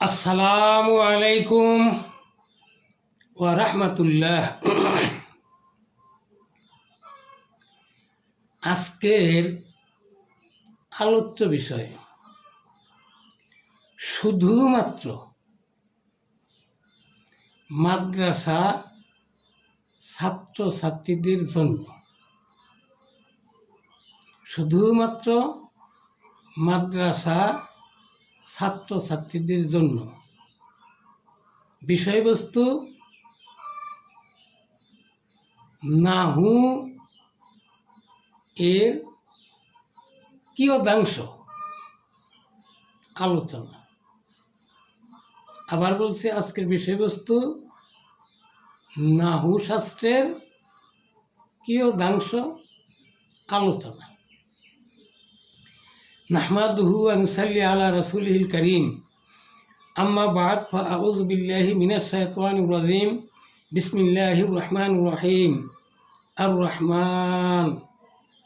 আসসালামু আলাইকুম ওয়া রাহমাতুল্লাহ। আজকের আলোচ্য বিষয় শুধুমাত্র মাদ্রাসা ছাত্রছাত্রীদের জন্য, শুধুমাত্র মাদ্রাসা ছাত্রছাত্রীদের জন্য। বিষয়বস্তু নাহু এর কিয়দাংশ আলোচনা। আবার বলছি, আজকের বিষয়বস্তু নাহু শাস্ত্রের কিয়দাংশ আলোচনা। নাহমাদুহু ওয়া নুসাল্লি আলা রাসূলিহিল কারীম, আম্মা বা'দ, ফাআউযু বিল্লাহি মিনাশ শাইতানির রাজীম। বিসমিল্লাহির রহমানির রহিম। আর রহমান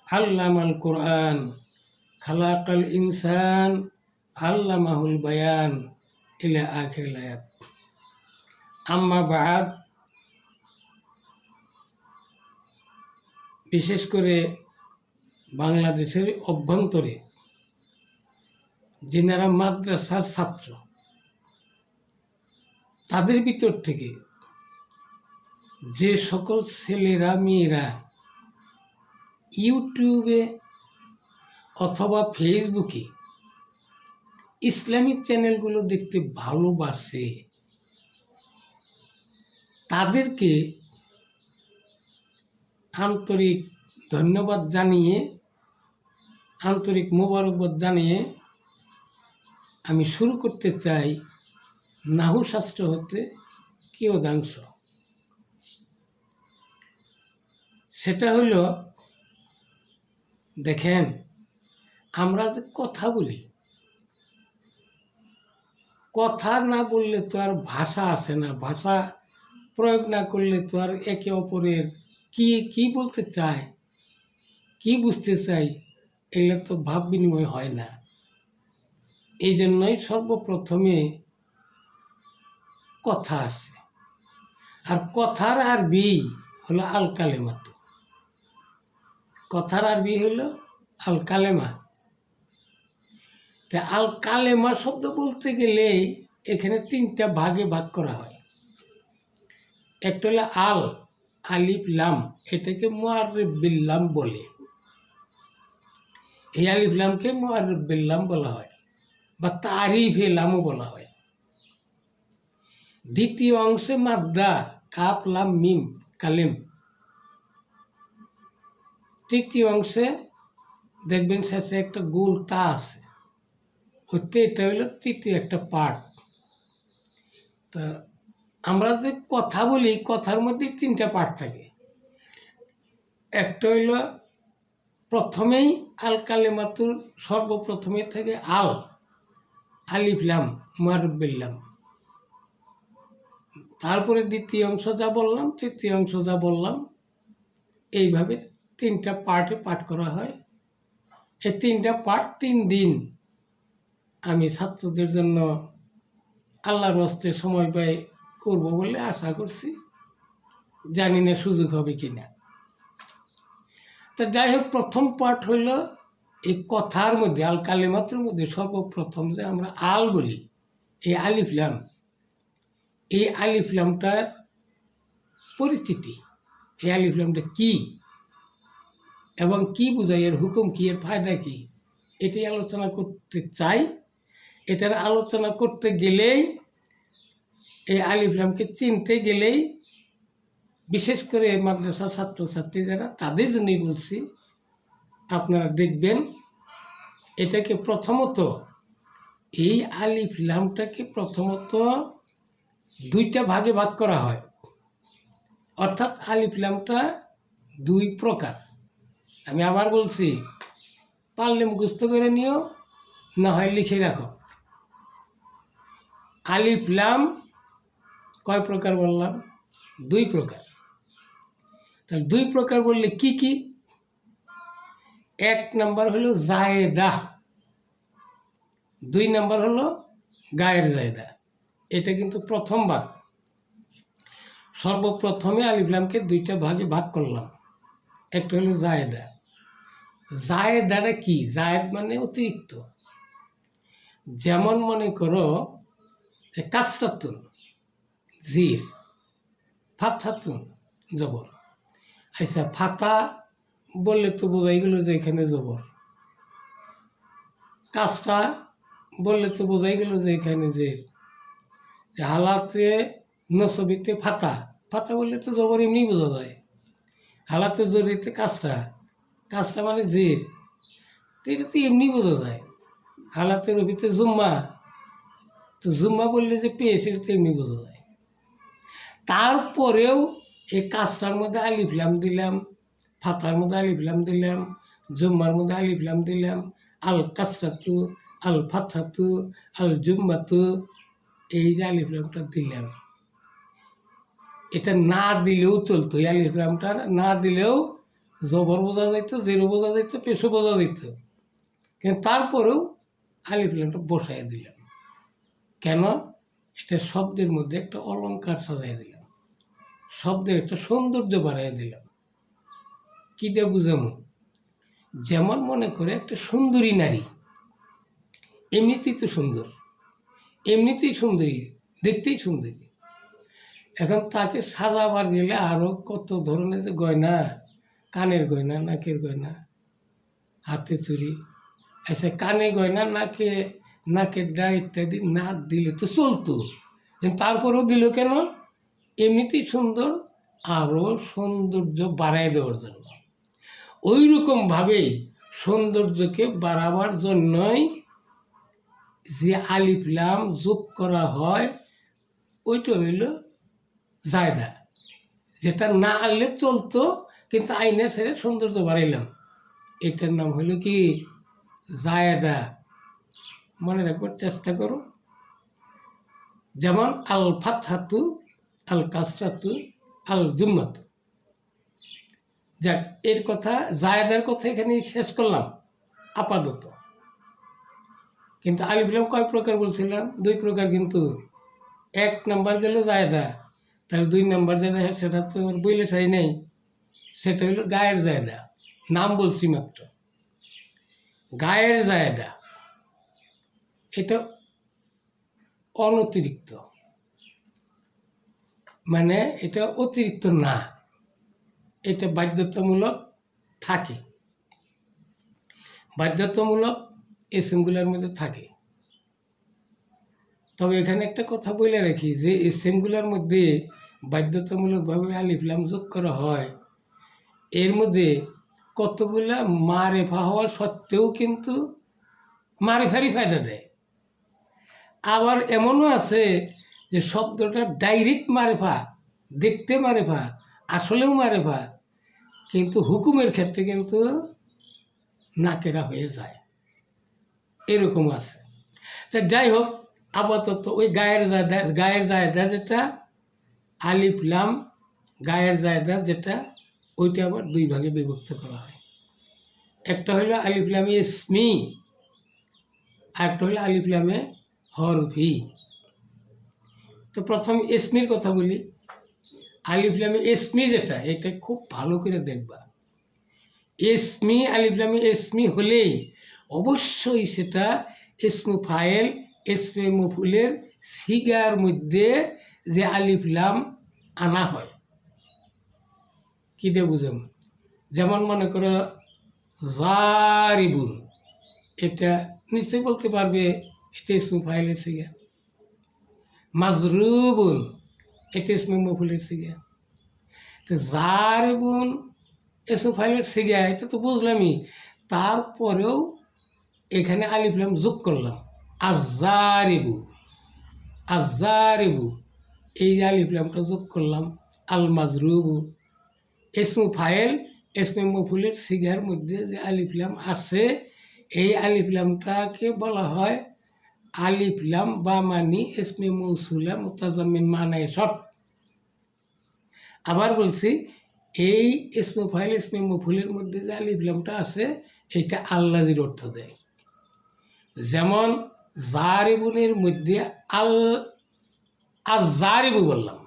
আল্লামাল কুরআন, খালাকাল ইনসান, আল্লামাহুল বায়ান, ইলা আখিরিল আয়াত। আম্মা বা'দ, বিশেষ করে বাংলাদেশের অভ্যন্তরে যেনারা মাদ্রাসার ছাত্র, তাদের ভিতর থেকে যে সকল ছেলেরা মেয়েরা ইউটিউবে অথবা ফেসবুকে ইসলামিক চ্যানেলগুলো দেখতে ভালোবাসে, তাদেরকে আন্তরিক ধন্যবাদ জানিয়ে, আন্তরিক মোবারকবাদ জানিয়ে আমি শুরু করতে চাই নাহু শাস্ত্র হতে কিয়দাংশ। সেটা হলো, দেখেন, আমরা যে কথা বলি, কথা না বললে তো আর ভাষা আসে না, ভাষা প্রয়োগ না করলে তো আর একে অপরের কি বলতে চায়, কি বুঝতে চাই, এগুলো তো ভাব বিনিময় হয় না। এই জন্যই সর্বপ্রথমে কথা আসে। আর কথার আরবি হলো আল কালেমা। কথার আরবি হলো আল কালেমা। তা আল কালেমা শব্দ বলতে গেলে এখানে তিনটা ভাগে ভাগ করা হয়। একটা হলো আল, আলিফ লাম, এটাকে মুআররিফ বিল লাম বলে। এই আলিফ লামকে মুআররিফ বিল লাম বলা হয়, বা তারিফে লামও বলা হয়। দ্বিতীয় অংশে মাদ্দা, কাফ লাম মিম কালেম। তৃতীয় অংশে দেখবেন শেষে একটা গোল তা আছে, হইতে এটা হইলো তৃতীয় একটা পার্ট। তা আমরা যে কথা বলি, কথার মধ্যে তিনটা পার্ট থাকে। একটা হইল প্রথমেই আল কালেমাতুর, সর্বপ্রথমে থেকে আল, আলিফ লাম, মুআররিফ বিল লাম। তারপরে দ্বিতীয় অংশ যা বললাম, তৃতীয় অংশ যা বললাম, এইভাবে তিনটা পার্টে পাঠ করা হয়। এই তিনটা পার্ট 3 দিন আমি ছাত্রদের জন্য আল্লাহর হস্তে সময় ব্যয় করব বলে আশা করছি। জানি না সুযোগ হবে কিনা। তা যাই হোক, প্রথম পার্ট হইল এই কথার মধ্যে, আল কালেমাতের মধ্যে সর্বপ্রথম যে আমরা আল বলি, এই আলিফ লাম, এই আলিফ লামটার পরিচিতি, এই আলিফ লামটা কি এবং কি বোঝায়, এর হুকুম কি, এর ফায়দা কি, এটাই আলোচনা করতে চাই। এটার আলোচনা করতে গেলেই, এই আলিফ লামকে চিনতে গেলেই, বিশেষ করে মাদ্রাসা ছাত্রছাত্রী যারা, তাদের জন্যই বলছি, আপনারা দেখবেন এটাকে প্রথমত, এই আলিফ লামটাকে প্রথমত দুইটা ভাগে ভাগ করা হয়। অর্থাৎ আলিফ লামটা 2 প্রকার। আমি আবার বলছি, পারলে মুখস্থ করে নিও, না হয় লিখে রাখো। আলিফ লাম কয় প্রকার বললাম? 2 প্রকার। তাহলে 2 প্রকার বললে কি কি? 1 নম্বর হলো জায়েদা, 2 নম্বর হলো গায়ের জায়েদা। এটা কিন্তু প্রথম ভাগ। সর্বপ্রথমে আলিফলামকে দুইটা ভাগে ভাগ করলাম। একটা হলো জায়েদা। জায়েদাটা কি? জায়েদ মানে অতিরিক্ত। যেমন মনে করো কাসরাতুন জির, ফাতহাতুন জবর। আচ্ছা, ফাতা বললে তো বোঝাই গেল যে এখানে জবর, কাসরা বললে তো বোঝাই গেল যে এখানে জের। হালাতে নসবিতে ফাতা, ফাতা বললে তো জবর এমনি বোঝা যায়। হালাতে জরিতে কাসরা, কাসরা মানে জের, তো এটা তো এমনি বোঝা যায়। হালাতে রবিতে জুম্মা, তো জুম্মা বললে যে পেয়ে, সেটা তো এমনি বোঝা যায়। তারপরেও এই কাসরার মধ্যে আলিফলাম দিলাম, ফাতার মধ্যে আলিফলাম দিলাম, জুম্মার মধ্যে আলিফলাম দিলাম, আল কাসরাতু, আল ফাতহাতু, আল জুম্মাতু, এই যে আলিফলামটা দিলাম, এটা না দিলেও চলতো। এই আলিফলামটা না দিলেও জবর বোঝা যেত, জেরো বোঝা যেত, পেশো বোঝা যেত, কিন্তু তারপরেও আলিফলামটা বসাই দিলাম। কেন? এটা শব্দের মধ্যে একটা অলংকার সাজাই দিলাম, শব্দের একটা সৌন্দর্য বাড়াই দিলাম। কি দিয়ে বুঝামো? যেমন মনে করে একটা সুন্দরী নারী, এমনিতেই তো সুন্দর, এমনিতেই সুন্দরী, দেখতেই সুন্দরী। এখন তাকে সাজাবার গেলে আরও কত ধরনের যে গয়না, কানের গয়না, নাকের গয়না, হাতে চুরি। আচ্ছা, কানে গয়না, নাকের ডা ইত্যাদি না দিলে তো চলতো, তারপরেও দিল কেন? এমনিতেই সুন্দর, আরও সৌন্দর্য বাড়াই দেওয়ার জন্য। ওই রকমভাবেই সৌন্দর্যকে বাড়াবার জন্যই যে আলিফলাম যোগ করা হয়, ওইটা হইল জায়দা, যেটা না আনলে চলতো, কিন্তু আইনে সেরে সৌন্দর্য বাড়াইলাম, এটার নাম হইল কি? জায়দা। মনে রাখবার চেষ্টা করো। যেমন আল ফাতহাতু, আল কাসরাতু, আল জুম্মাতু। যাক, এর কথা, জায়েদার কথা এখানে শেষ করলাম আপাতত। কিন্তু আলিফলাম কয় প্রকার বলছিলাম? 2 প্রকার। কিন্তু 1 নাম্বার গেল জায়েদা, তাহলে 2 নাম্বার যেটা, সেটা তো বইলে সাই নাই, সেটা হলো গায়ের জায়েদা। নাম বলছি মাত্র। গায়ের জায়েদা এটা অনতিরিক্ত, মানে এটা অতিরিক্ত না, এটা বাধ্যতামূলক থাকে, বাধ্যতামূলক এসএমগুলোর মধ্যে থাকে। তবে এখানে একটা কথা বলে রাখি, যে এসএমগুলোর মধ্যে বাধ্যতামূলকভাবে আলিফলাম যোগ করা হয়, এর মধ্যে কতগুলা মারেফা হওয়ার সত্ত্বেও কিন্তু মারেফারই ফায়দা দেয়। আবার এমনও আছে যে শব্দটা ডাইরেক্ট মারেফা, দেখতে মারেফা, আসলেও মারেফা, কিন্তু হুকুমের ক্ষেত্রে কিন্তু নাকেরা হয়ে যায়, এরকম আছে। তা যাই হোক, আপাতত ওই গায়ের জায়দা যেটা আলিফলাম, গায়ের জায়দা যেটা, ওইটা আবার 2 ভাগে বিভক্ত করা হয়। একটা হলো আলিফলামে ইসমি, আর একটা হলো আলিফলামে হরফি। তো প্রথম ইসমির কথা বলি। আলিফলামে ইসমি যেটা, এটা খুব ভালো করে দেখবা। ইসমি, আলিফলামে ইসমি হলেই অবশ্যই সেটা ইসমু ফাইল, ইসমে মফুলের সিগার মধ্যে যে আলিফলাম আনা হয়। কি দিয়ে বুঝাম? যেমন মনে করো জারিবুন, এটা নিশ্চয়ই বলতে পারবে এটা ইসমু ফাইলের সিগা। মাজরুবুন, এটা ইসমে মফুলের সিগা। তো জারিবুন ইসমু ফাইলের সিগা, এটা তো বুঝলামই। তারপরেও এখানে আলিফলাম যোগ করলাম, আজারিবু, আজারিবু, এই আলিফলামটা যোগ করলাম। আল মাজরুবু, ইসমু ফাইল, ইসমে মফুলের সিগার মধ্যে যে আলিফলাম আসে, এই আলিফলামটাকে বলা হয় আলিফলাম বা মানি ইসমে মৌসুলা মুতাজাম্মিন মানায়ে শর্ত। আবার বলছি, এই ইসমে ফাইল, ইসমে মফুলের মধ্যে যে আলিফলামটা আসে, এটা আল্লাযির অর্থ দেয়। যেমন জারিবুনের মধ্যে আল আযযারিবু বললাম।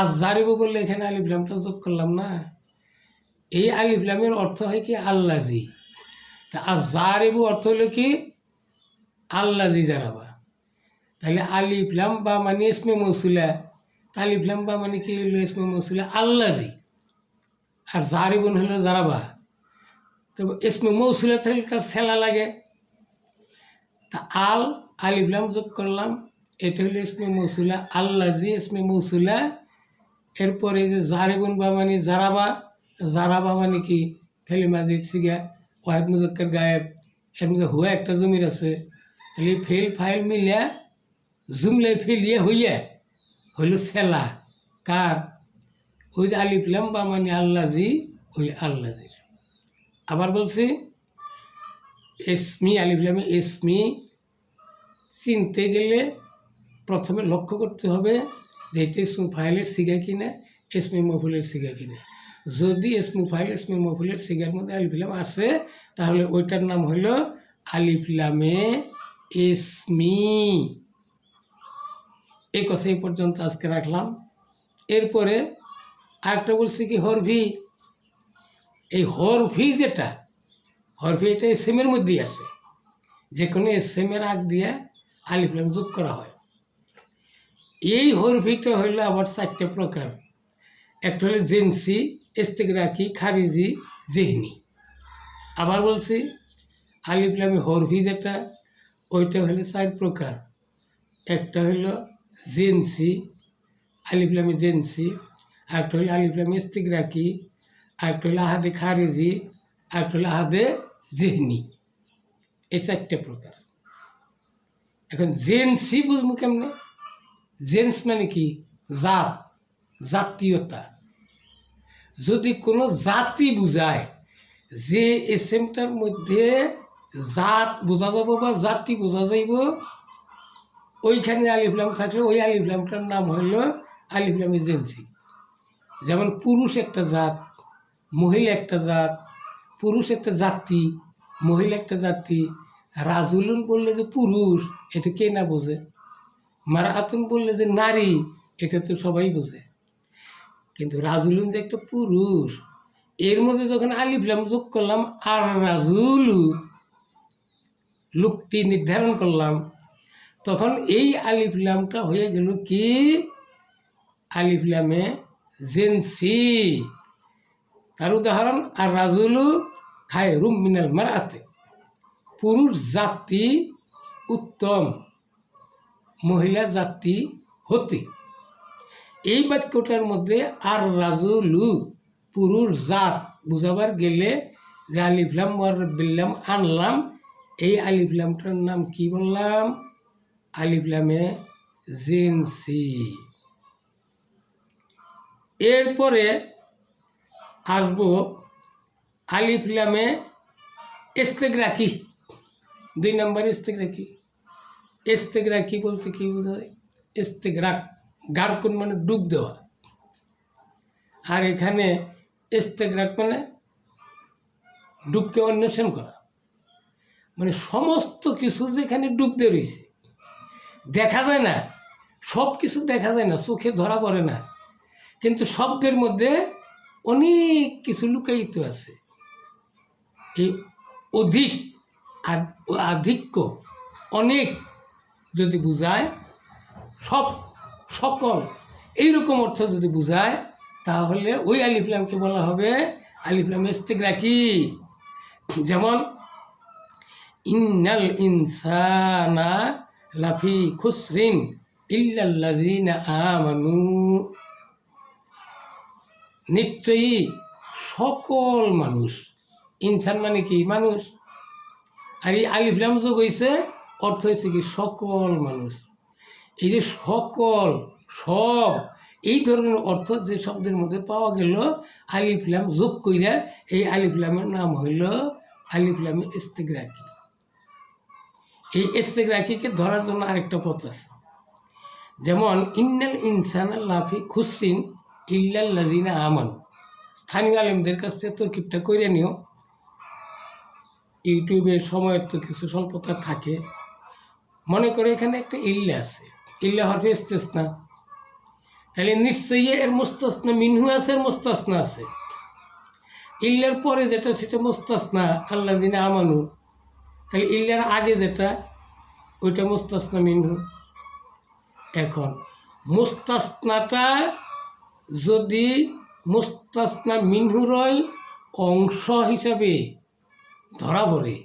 আযযারিবু বললে এখানে আলিফ লামটা যোগ করলাম না, এই আলিফ লামের অর্থ হয় কি আল্লাজি। তা আযযারিবু অর্থ হলো কি আল্লাজি জারাবা। তাহলে আলিফ লাম বা মানে ইসমে মৌসুলা, আলিফ লাম বা মানে কি হলো ইসমে মৌসুলা আল্লাজি, আর জারিবুন হলো জারাবা। তো ইসমে মৌসুলা থাকলে তার সেলা লাগে, তা আলিফ লাম যোগ করলাম, এটা হলো ইসমে মৌসুলা আল্লাজি ইসমে মৌসুলা। এরপরে যে জারিবুন বা মানে জারাবা, জারাবা মানে কি ফেলে মাজিদ সিগা ওয়াহিদ মুজাক্কার গায়েব, এর মধ্যে হুয়া একটা জমির আছে, তাহলে ফেল ফাইল মিলিয়া জুমলাই ফেলিয়ে হইয়া হইল সেলা কার, ওই যে আলিফ লাম বা মানে আল্লাজি, ওই আল্লাজির। আবার বলছি ইসমি আলিফ লামে ইসমি চিনতে গেলে প্রথমে লক্ষ্য করতে হবে যে এটা ইসমু ফাইলের সিগা কিনা ইসমে মফুলের সিগা কিনা। যদি ইসমু ফাইল ইসমে মফুলের সিগার মধ্যে আলিফ লাম আসে তাহলে ওইটার নাম হইল আলিফ লামে ইসমি। এই কথা এই পর্যন্ত আজকে রাখলাম। এরপরে আরেকটা বলছি কি হরফি। এই হরফি যেটা হরফি এটা এসএমের মধ্যেই আসে, যে কোনো এসএমের আগ দিয়ে আলিফ লাম যোগ করা হয়। এই হরফিটা হইল আবার 4টে প্রকার। একটা হলো জিনসি, ইস্তিগরাকি, খারিজি, জিহনি। আবার বলছি আলিফ লামে হরফি যেটা ওইটা হলো 4 প্রকার। একটা হইল জিনসি আলিফ লামে জিনসি, আরেকটা হলো আলিফ লামে ইস্তিগরাকি, আরেকটা হলো আহাদে খারিজি, আরেকটা হলো আহাদে জিহনি। এই 4টে প্রকার। এখন জেন্সি বুঝবো কেমনে? জেন্স মানে কি জাত, জাতীয়তা। যদি কোনো জাতি বুঝায়, যে এসএমটার মধ্যে জাত বোঝা যাব বা জাতি বোঝা যাইব, ওইখানে আলিফ লাম থাকলে ওই আলিফ লামটার নাম হইল আলিফ লামে জেন্সি। যেমন পুরুষ একটা জাত, মহিলা একটা জাত, পুরুষ একটা জাতি, মহিলা একটা জাতি। রাজুলুন বললে যে পুরুষ, এটা কে না বোঝে? মারাতুন বললে যে নারী, এটা তো সবাই বোঝে। কিন্তু রাজুলুন যে একটা পুরুষ, এর মধ্যে যখন আলিফ লাম যোগ করলাম আর রাজুলু লোকটি নির্ধারণ করলাম, তখন এই আলিফ লামটা হয়ে গেল কি আলিফ লামে জেন্সি। তার উদাহরণ আর রাজুলু খায়রুম মিনাল মারআতি, পুরুষ জাতি উত্তম মহিলা জাতি হতে। এই বাক্যটার মধ্যে আর রাজুলু পুরুষ জাত বুঝাবার গেলে যে আলিফ লাম বিল্লাম আনলাম, এই আলিফ লামটার নাম কি বললাম? আলিফ লামে জিনসি। এরপরে আসবো আলিফ লামে ইস্তিগরাকি। 2 নম্বর ইস্তিগরাকি। ইস্তিগরাকি বলতে কি বোঝায়? ইস্তিগরাক গারকুন মানে ডুব দেওয়া, আর এখানে ইস্তিগরাক মানে ডুবকে অন্বেষণ করা। মানে সমস্ত কিছু যেখানে ডুব দিয়ে রয়েছে, দেখা যায় না, সব কিছু দেখা যায় না, চোখে ধরা পড়ে না, কিন্তু শব্দের মধ্যে অনেক কিছু লুকায়িত আছে। এই অধিক আর আধিক্য অনেক যদি বুঝায়, সব সকল এইরকম অর্থ যদি বুঝায়, তাহলে ওই আলিফ লামকে বলা হবে আলিফ লাম ইস্তিগরাকি। যেমন ইন্নাল ইনসানা লাফি খুসরিন ইল্লাল্লাযিনা আমানু, নিশ্চয়ই সকল মানুষ। ইনসান মানে কি মানুষ, আর এই আলিফ লাম যোগ হয়েছে, অর্থ হয়েছে কি সকল মানুষ। এই যে সকল, সব, এই ধরনের অর্থ যে শব্দের মধ্যে পাওয়া গেল আলিফ লাম যোগ কইরা, এই আলিফ লামের নাম হইল আলিফ লামে ইস্তিগরাকি। এই ইস্তিগরাকিকে ধরার জন্য আরেকটা পথ আছে। যেমন ইন্নাল ইনসানা লাফি খুসরিন ইল্লাল্লাযিনা আমানু। স্থানীয় আলেমদের কাছ থেকে তরকিবটা করে নিও। ইউটিউবের সময়ের তো কিছু স্বল্পতা থাকে। মনে করে এখানে একটা ইল্লা আছে, ইল্লা হরফে ইস্তেসনা, তাহলে নিশ্চয়ই এর মুস্তাসনা মিনহু আছে, এর মুস্তাসনা আছে। ইল্লার পরে যেটা সেটা মুস্তাসনা, আল্লাযিনা আমানু, তাহলে ইল্লার আগে যেটা ওইটা মুস্তাসনা মিনহু। এখন মুস্তাসনাটা যদি মুস্তাসনা মিনহুরই অংশ হিসাবে ধরা পড়ে,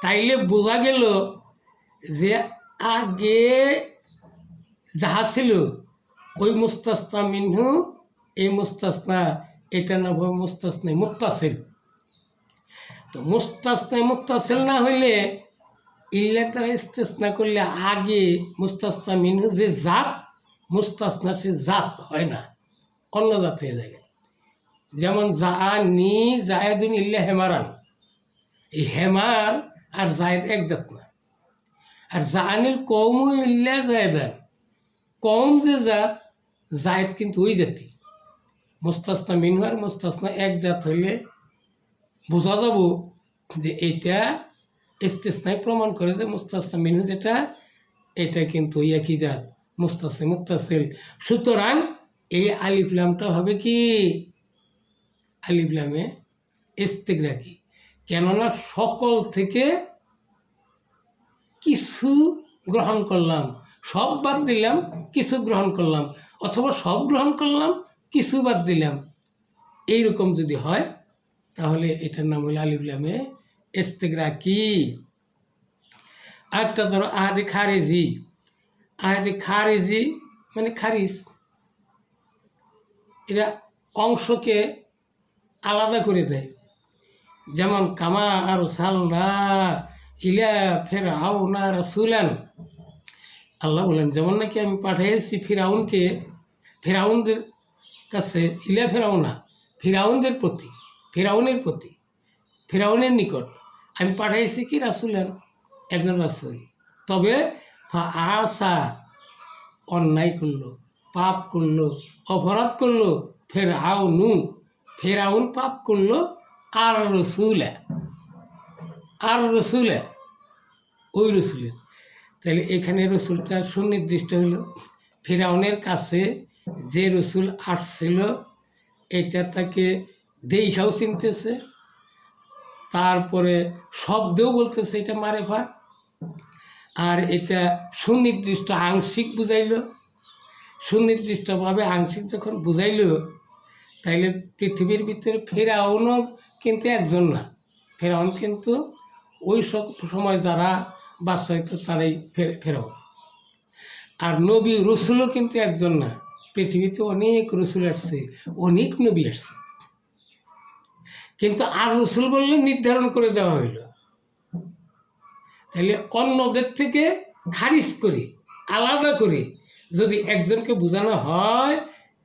তাইলে বোঝা গেল যে আগে যাহা ছিল ওই মুস্তাসনা মিনহু, এই মুস্তাসনা এটা না হয় মুস্তাসনাই মুত্তাসিল। তো মুস্তাসনাই মুত্তাসিল না হইলে ইল্লার দ্বারা ইস্তেসনা করলে আগে মুস্তাসনা মিনহু যে জাত, মুস্তাসনা সে জাত হয় না, অন্য জাত হয়ে যায়। যেমন জাআনি জায়েদুন ইল্লা হেমারান, এই হেমার আর জায়েদ এক জাত না। আর জাআনিল কওমু ইল্লা জায়েদান, কওম যে জাত, জায়েদ কিন্তু ওই জাতি। মুস্তাসনা মিনহু আর মুস্তাসনা এক জাত হইলে বোঝা যাব যে এটা ইস্তেসনায় প্রমাণ করে যে মুস্তাসনা মিনহু যেটা, এটা কিন্তু একই জাত, মুস্তাসনা মুত্তাসিল। সুতরাং এই আলিফ লামটা হবে কি, আলিফ লামে ইস্তিগরাকি। কেননা সকল থেকে কিছু গ্রহণ করলাম, সব বাদ দিলাম, কিছু গ্রহণ করলাম, অথবা সব গ্রহণ করলাম, কিছু বাদ দিলাম, এইরকম যদি হয় তাহলে এটার নাম হলো আলিফ লামে ইস্তিগরাকি। আরেকটা ধরো আহাদে খারেজি, আহাদে খারেজি মানে খারিজ, এটা অংশকে আলাদা করে দেয়। যেমন কামা আর সালনা ইলা ফিরআউনা রাসূলান, আল্লাহ বলেন যেমন নাকি আমি পাঠিয়েছি ফিরাউনকে, ফিরাউনদের কাছে, ইলা ফিরাউনা ফিরাউনদের প্রতি, ফিরাউনের প্রতি, ফিরাউনের নিকট আমি পাঠিয়েছি কি রাসূলান, একজন রাসূল। তবে আসা অন্যায় করলো, পাপ করলো, অপরাধ করলো, ফেরাউনু ফেরাউন পাপ করলো, আর রসুলা, আর রসুলা ওই রসুলের। তাহলে এখানে রসুলটা সুনির্দিষ্ট হলো, ফেরাউনের কাছে যে রসুল আসছিল এটা তাকে দেখাও চিনতেছে, তারপরে শব্দেও বলতেছে এটা মারেফা, আর এটা সুনির্দিষ্ট আংশিক বুঝাইল। সুনির্দিষ্টভাবে আংশিক যখন বুঝাইল, তাইলে পৃথিবীর ভিতরে ফেরাউনও কিন্তু একজন না, ফেরাউন কিন্তু ওই সময় যারা বাদশাহিত তারাই ফেরাউন। আর নবী রসুলও কিন্তু একজন না, পৃথিবীতে অনেক রসুল আসছে, অনেক নবী আসছে, কিন্তু আর রসুল বললে নির্ধারণ করে দেওয়া হইল। তাহলে অন্যদের থেকে খারিজ করে আলাদা করে যদি একজনকে বোঝানো হয়,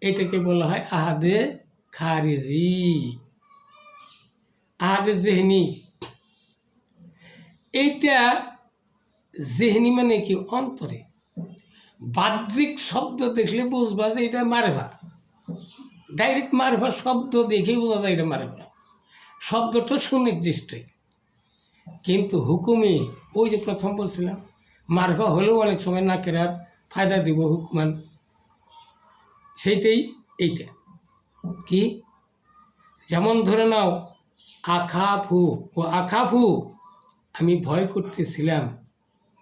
এটাকে বলা হয় আহাদে খারিজি, আহাদে জেহনি। এইটা জেহনি মানে কি, অন্তরে। বাহ্যিক শব্দ দেখলে বুঝবা যে এটা মারেফা, ডাইরেক্ট মারেফা শব্দ দেখেই বোঝা যায় এটা মারেফা, শব্দটা সুনির্দিষ্টই। কিন্তু হুকুমে ওই যে প্রথম বলছিলাম, মারেফা হলেও অনেক সময় নাকেরার ফায়দা দিব হুকমান, সেইটাই এইটা কি। যেমন ধরে নাও আখাফু, ও আখাফু আমি ভয় করতেছিলাম,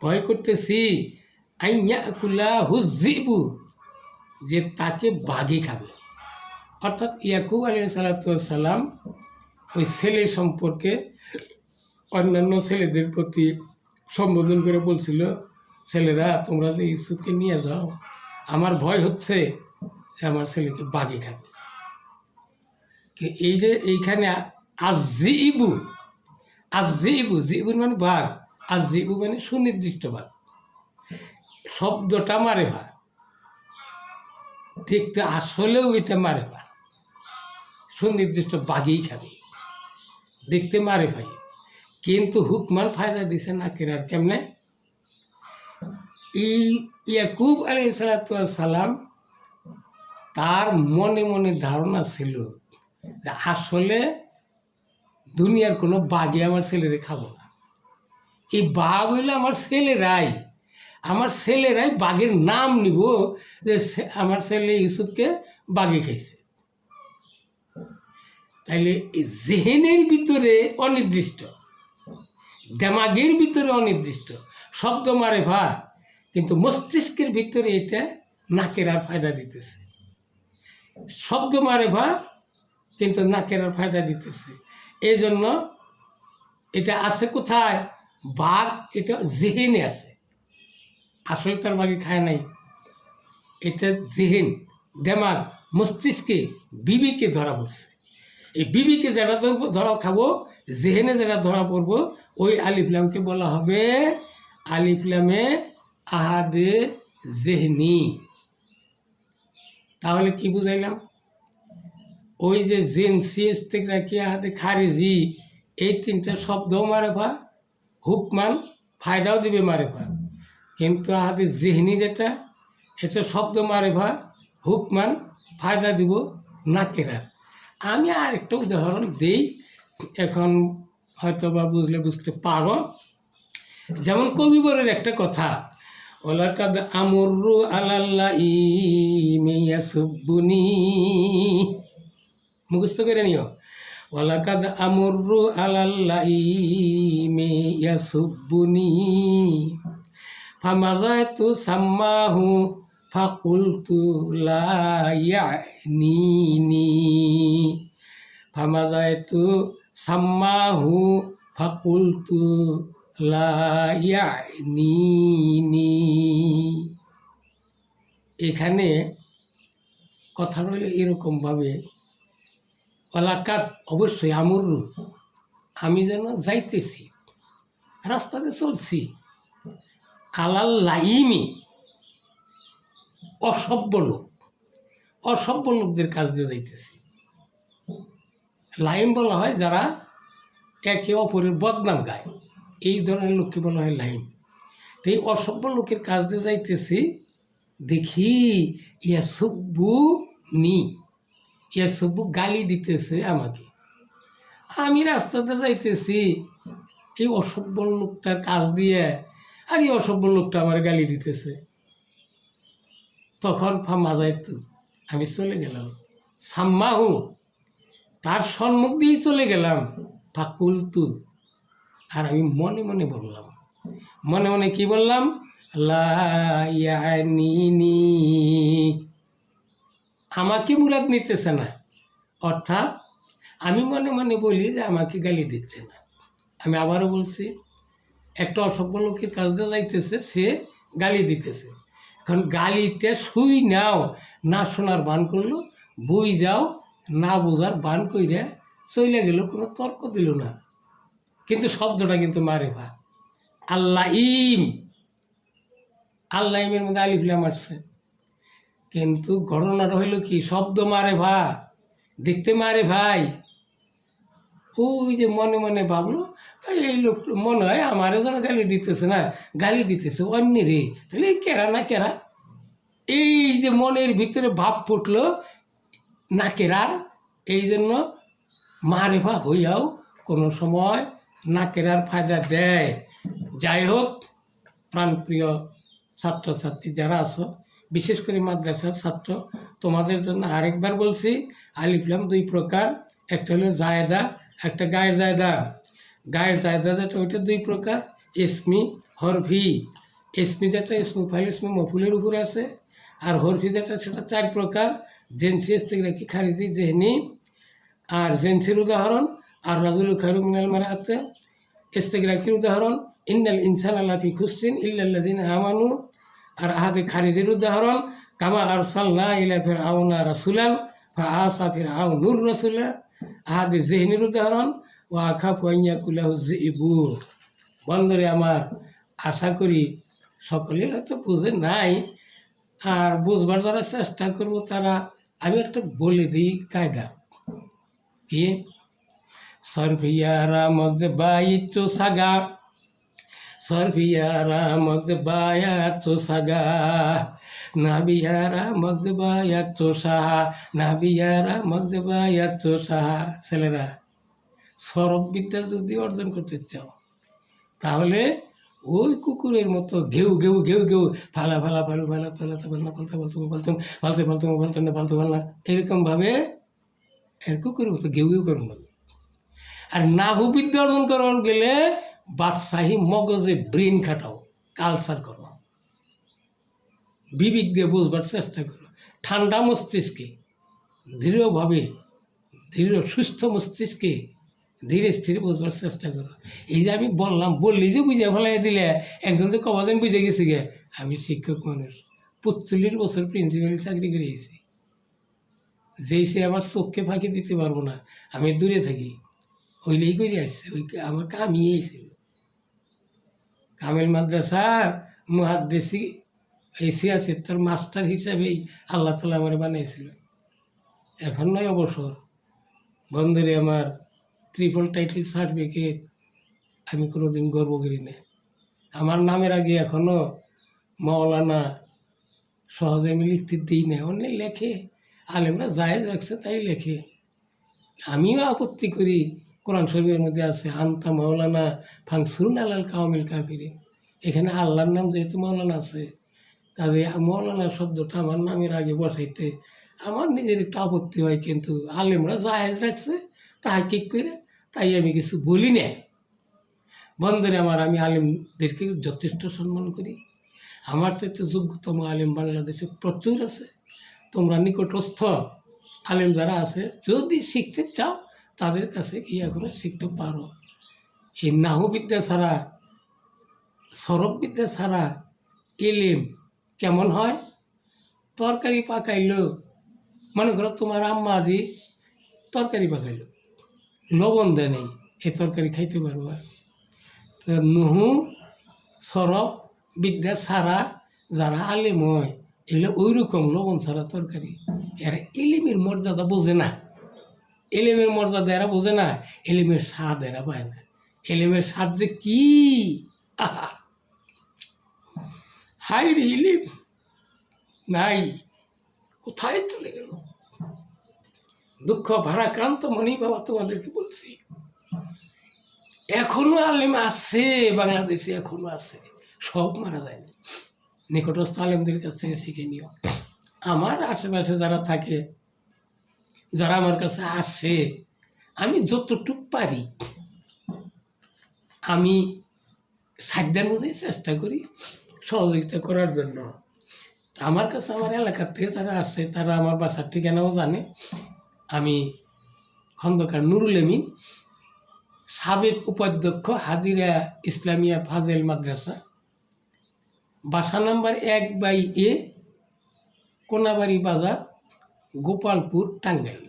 ভয় করতেছি, আইয়াকুলা হুজিবু যে তাকে বাঘে খাবে। অর্থাৎ ইয়াকুব আলাইহিস সালাম ওই ছেলে সম্পর্কে অন্যান্য ছেলেদের প্রতি সম্বোধন করে বলছিল, ছেলেরা তোমরা যে ইউসুফকে নিয়ে যাও, আমার ভয় হচ্ছে আমার ছেলেকে বাঘে খাবে। এই যে এইখানে আজিবু, আজিবু জিবুন মানে বাঘ, আজিবু মানে সুনির্দিষ্ট বাঘ, শব্দটা মারেফা, দেখতে আসলেও এটা মারেফা, সুনির্দিষ্ট বাঘেই খাবে, দেখতে মারেফাই, কিন্তু হুকমান ফায়দা দিছে নাকিরার। কেমনে? এই ইয়াকুব আলাইহিস সালাম তার মনে মনে ধারণা ছিল যে আসলে দুনিয়ার কোনো বাঘে আমার ছেলেরে খাবো না, এই বাঘ হইলো আমার ছেলেরাই, আমার ছেলেরাই বাঘের নাম নিব যে আমার ছেলে ইউসুফকে বাঘে খাইছে। তাইলে জেহেনের ভিতরে অনির্দিষ্ট, দেমাগের ভিতরে অনির্দিষ্ট, শব্দ মারে ভা, কিন্তু মস্তিষ্কের ভিতরে এটা নাকেরার ফায়দা দিতেছে। শব্দ মারে ভা, কিন্তু নাকেরার ফায়দা দিতেছে। এই জন্য এটা আছে কোথায়? বাঘ এটা জেহেনে আছে, আসলে তার বাঘে খায় নাই। এটা জেহেন, দেমাগ, মস্তিষ্কে, বিবিকে ধরা পড়ছে। এই বিবিকে যেটা ধরা খাবো, জেহেনে যেটা ধরা পড়বো, ওই আলিফলামকে বলা হবে আলিফলামে আহাদে জেহনি। তাহলে কি বুঝাইলাম? ওই যে জেন সিএস থেকে রাখি আহাদে খারিজি, এই তিনটা শব্দও মারেফা, হুকমান ফায়দাও দিবে মারেফা। কিন্তু আহাদে জেহনি যেটা, এটা শব্দ মারেফা, হুকমান ফায়দা দিব নাকেরার। আমি আর একটা উদাহরণ দিই, এখন হয়তো বা বুঝতে পারো। যেমন কবিবরের একটা কথা, ওলাকাদ আমরু আলাল্লাহি মিয়াসুবুনি, মুখস্থ করে নিও। ওলাকাদ আমরু আলাল্লাহি মিয়াসুবুনি ফামাযাতু সাম্মাহু ফাকুলতু লা ইয়ানিনি, ফামাযাতু সাম্মাহু ফাকুলতু লা ইয়ানিনি। এখানে কথা রইল এরকমভাবে, ওলাকাত অবশ্যই আমরু, আমি যেন যাইতেছি, রাস্তাতে চলছি, আলাল লাইমি, অসভ্য লোক, অসভ্য লোকদের কাজ দিয়ে যাইতেছি। লাইম বলা হয় যারা একে অপরের বদনাম গায়, এই ধরনের লোককে বলা হয় লাইম। তো এই অসভ্য লোকের কাজ দিয়ে যাইতেছি, দেখি ইয়াসুব্বু নি, ইয়াসুব্বু গালি দিতেছে আমাকে। আমি রাস্তাতে যাইতেছি, এই অসভ্য লোকটার কাজ দিয়ে, আর এই অসভ্য লোকটা আমার গালি দিতেছে। তখন ফামাযাতু, আমি চলে গেলাম, সাম্মাহু, তার সম্মুখ দিয়ে চলে গেলাম, ফাকুলতু, আর আমি মনে মনে বললাম, মনে মনে কি বললাম? লা ইয়ানিনি, আমাকে মুরাদ নিতেছে না। অর্থাৎ আমি মনে মনে বলি যে আমাকে গালি দিচ্ছে না। আমি আবারও বলছি, একটা অসভ্য লোকের কাজ দিয়ে যাইতেছে, সে গালি দিতেছে। এখন গালিটা শুই নাও, না শোনার বান করলো, বই যাও, না বোঝার বান কইরা চলে গেল, কোনো তর্ক দিল না। কিন্তু শব্দটা কিন্তু মারে ভা, আল্লাহ ইম, আল্লাহ ইমের মধ্যে আলিফলাম আসছে। কিন্তু ঘটনাটা হইল কি, শব্দ মারে ভা, দেখতে মারে ভাই। ওই যে মনে মনে ভাবলো, এই লোক মনে হয় আমারও যেন গালি দিতেছে না, গালি দিতেছে অন্য রে, তাহলে কেরা না কেরা, এই যে মনের ভিতরে ভাব ফুটলো নাকেরার, এই জন্য মারেফা হইয়াও কোনো সময় নাকেরার ফায়দা দেয়। যাই হোক, প্রাণপ্রিয় ছাত্রছাত্রী যারা আছো, বিশেষ করে মাদ্রাসার ছাত্র, তোমাদের জন্য আরেকবার বলছি, আলিফলাম দুই প্রকার, একটা হলো জায়দা, একটা গায়ের জায়দা। গায়ের জায়দা যেটা, ওইটা দুই প্রকার, ইসমি, হরফি। ইসমি যেটা ইসমু ফাইল ইসমু মফুলের উপরে আছে, আর হরফি যেটা সেটা চার প্রকার, জেন্সি ইস্তিগরাকি খারিজি জেহনি। আর জেন্সির উদাহরণ আর রাজুল খায়রু মিনাল মারাতে, ইস্তিগরাকির উদাহরণ ইন্নাল ইনসানা লাফি খুসরিন ইল্লাল্লাযিনা আমানু। আর আহাদে খারিজির উদাহরণ কামা আরসালনা ইলা ফিরআউনা রাসূলান ফাআসা ফিরআউনুর রাসূলা। আহাদে জেহনির উদাহরণ ওয়া আখাফু আন ইয়াকুলাহু যিবু। বন্ধুরে আমার, আশা করি সকলে হয়তো বুঝে নাই, আর বুঝবার যারা চেষ্টা করবো তারা, আমি একটা বলে দিই কায়দা কি, সরফিয়ারা মগজে বাইচো সাগা, সরফিয়ারা মগজে বায়াচো সাগা, নাবিয়ারা মগজে বায়াচো সাহা, নাবিয়ারা মগজে বায়াচো সাহা। ছেলেরা, সরব বিদ্যা যদি অর্জন করতে চাও, তাহলে ওই কুকুরের মতো ঘেউ ঘেউ ঘেউ ঘেউ ফালা ফালা ফালু ফালা ফালাতে ফালনা ফালতে ফালতু ফালতু ফালতে ফালতু ফালতে না ফালতু ফালনা এরকমভাবে এর কুকুরের মতো ঘেউ ঘেউ করুন। আর নাহু বিদ্যা অর্জন করার গেলে বাদশাহী মগজে ব্রেন খাটাও, কালচার করো, বিবেক দিয়ে বুঝবার চেষ্টা করো, ঠান্ডা মস্তিষ্কে দৃঢ়ভাবে দৃঢ় সুস্থ মস্তিষ্কে ধীরে স্থিরে বুঝবার চেষ্টা করো। এই যে আমি বললাম, বললি যে বুঝে ফেলাই দিলে একজন যে কবা দিন বুঝে গেছি গে, আমি শিক্ষক মানুষ 45 বছর প্রিন্সিপালি চাকরি করে গেছি, যেই সে আমার চোখকে ফাঁকি দিতে পারবো না, আমি দূরে থাকি, হইলেই করে আসছে, ওই আমার কামই ছিল। কামেল মাদ্রাসার মুহাদ্দিসি এই সিয়াসিত্তর মাস্টার হিসাবেই আল্লাহ তাআলা আমার বানিয়েছিল। এখন নয় অবসর, বন্ধুরে আমার ট্রিপল টাইটেল সার্টিফিকেট আমি কোনোদিন গর্ব করি না। আমার নামের আগে এখনও মাওলানা সহজে আমি লিখতে দিই না, অনেক লেখে, আলেমরা জায়েজ রাখছে তাই লেখে। আমিও আপত্তি করি, কোরআন শরীফের মধ্যে আছে আনতা মাওলানা ফাংসুরুন আলাল কাওমিল কাফিরিন, এখানে আল্লাহর নাম যেহেতু মাওলানা আছে, কাজে মাওলানা শব্দটা আমার নামের আগে বসাইতে আমার নিজের একটু আপত্তি হয়, কিন্তু আলেমরা জায়েজ রাখছে তাহকিক করে, তাই আমি কিছু বলি না। বন্ধুরে আমার, আমি আলেমদেরকে যথেষ্ট সম্মান করি, আমার চাইতে যোগ্যতম আলেম বাংলাদেশে প্রচুর আছে। তোমরা নিকটস্থ আলেম যারা আছে, যদি শিখতে চাও তাদের কাছে গিয়ে এখন শিখতে পারো। এই নাহবিদ্যা ছাড়া, সরব বিদ্যা ছাড়া এলেম কেমন হয়? তরকারি পাকাইলো, মনে করো তোমার আম্মা আজি তরকারি পাকাইলো, লবণ দেয় নেই, এই তরকারি খাইতে পারবা? তো নুহু সরব বিদ্যা ছাড়া যারা আলেম হয়, এগুলো ওই রকম লবণ ছাড়া তরকারি। এরা এলিমের মর্যাদা বোঝে না, এলিমের মর্যাদা এরা বোঝে না, এলিমের স্বাদ এরা পায় না। এলিমের স্বাদ যে কি, আহা হাই রে ইলিম নাই, কোথায় চলে গেল? দুঃখ ভারাক্রান্ত মনি বাবা, তোমাদেরকে বলছি এখনো আলেম আছে বাংলাদেশে, এখনো আছে, সব মারা যায়নি। নিকটস্থ আলেমদের কাছ থেকে শিখে নিও। আমার আশেপাশে যারা থাকে, যারা আমার কাছে আসে, আমি যতটুক পারি আমি সাধ্য অনুযায়ী চেষ্টা করি সহযোগিতা করার জন্য। আমার কাছে আমার এলাকার থেকে যারা আসে, তারা আমার বাসার ঠিকানাও জানে। আমি খন্দকার নুরুল আমিন, সাবেক উপাধ্যক্ষ হাদিরা ইসলামিয়া ফাজেল মাদ্রাসা, বাসা নাম্বার 1/A, কোনাবাড়ি বাজার, গোপালপুর, টাঙ্গাইল।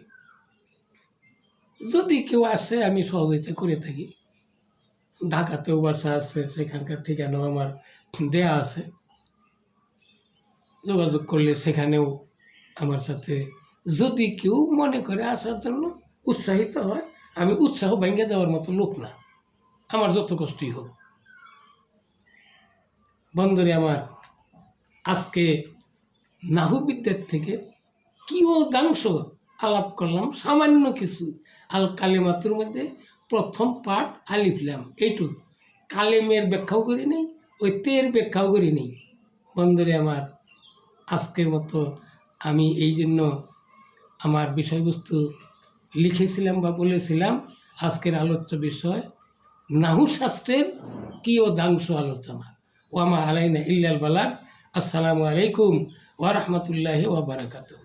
যদি কেউ আসে আমি সহযোগিতা করে থাকি। ঢাকাতেও বাসা আছে, সেখানকার ঠিকানাও আমার দেয়া আছে, যোগাযোগ করলে সেখানেও আমার সাথে যদি কেউ মনে করে আসার জন্য উৎসাহিত হয়, আমি উৎসাহ ভেঙে দেওয়ার মতো লোক না, আমার যত কষ্টই হোক। বন্ধুরে আমার, আজকে নাহুবিদ্যার থেকে কিয়দাংশ আলাপ করলাম, সামান্য কিছু। আল কালেমাতুর মধ্যে প্রথম পাঠ আলিফ লাম, এইটুক। কালেমের ব্যাখ্যাও করি নেই, ওই তের ব্যাখ্যাও করি নেই। বন্ধুরে আমার, আজকের মতো আমি এই জন্য আমার বিষয়বস্তু লিখেছিলাম বা বলেছিলাম, আজকের আলোচ্য বিষয় নাহু শাস্ত্রের কিয়দাংশ আলোচনা। ওয়ামা আলাইনা ইল্লাল বালাগ। আসসালামু আলাইকুম ওয়া রাহমাতুল্লাহি ওয়া বারাকাতুহু।